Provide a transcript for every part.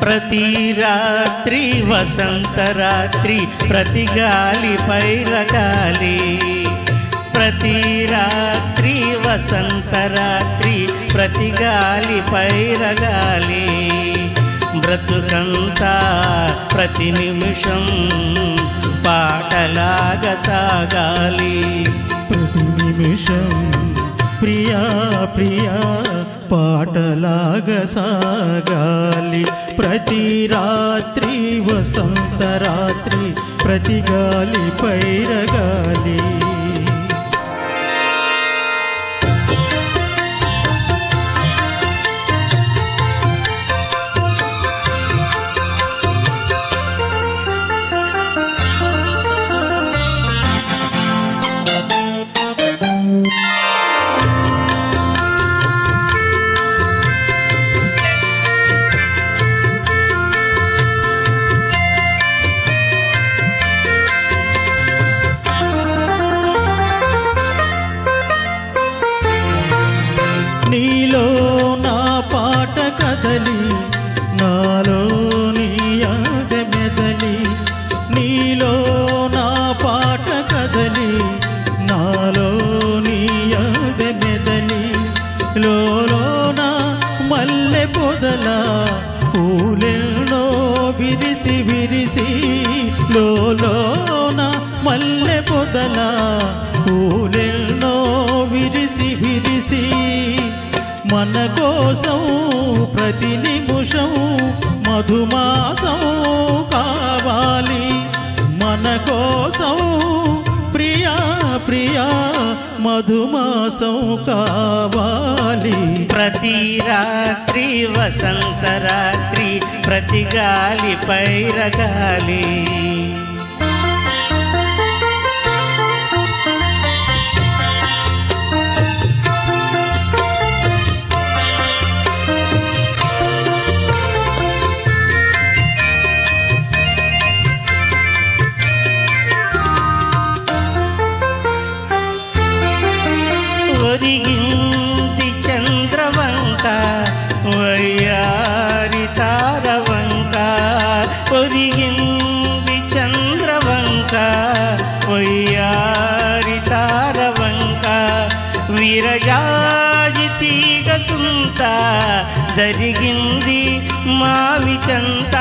ప్రతి రాత్రి వసంత రాత్రి ప్రతి గాలి పైరగాలి, ప్రతి రాత్రి వసంత రాత్రి ప్రతి గాలి పైరగాలి, బ్రతుకంతా ప్రతి నిమిషం పాటలాగా సాగాలి. ప్రతి నిమిషం ప్రియా ప్రియా పాటలాగా సాగాలి. ప్రతి రాత్రి వసంత రాత్రి ప్రతి గాలి పైరగాలి. నీలో నా పాట కదలి, నాలో నీ యాద మెదలి. నీలో నా పాట కదలి, నాలో నీ యాద మెదలి. లోలోన మల్లె పొదల పూలెన్నో విరిసి విరిసి, లోలోన మల్లె పొదల పూలెన్నో విరిసి విరిసి, మన కోసం ప్రతి నిమిషం మధుమాసం కావాలి. మన కోసం ప్రియా ప్రియా మధుమాసం కావాలి. ప్రతి రాత్రి వసంత రాత్రి ప్రతి గాలి పైరగాలి. ఒరిగింది చంద్రవంక వయ్యారి తారవంక, ఒరిగింది చంద్రవంక వయ్యారి తారవంక. విరజాజి తీగ సుంత జరిగింది మావి చంత,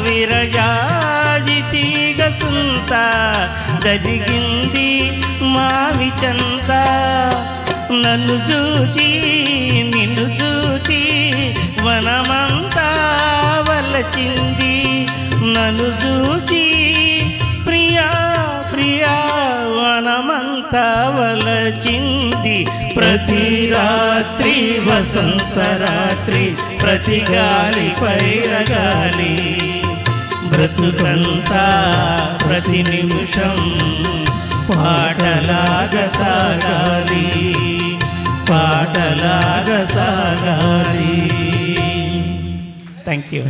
విరజాజి తీగ సుంత జరిగింది మావి చంత. నన్ను చూచి నిన్ను చూచి వనమంతా వలచింది, నన్ను చూచి ప్రియా ప్రియా వనమంతా వలచింది. ప్రతి రాత్రి వసంత రాత్రి ప్రతి గాలి పైరగాలి, బ్రతుకంతా ప్రతి నిమిషం పాటలాగా సాగాలి, పాటలాగా సాగాలి. Thank you.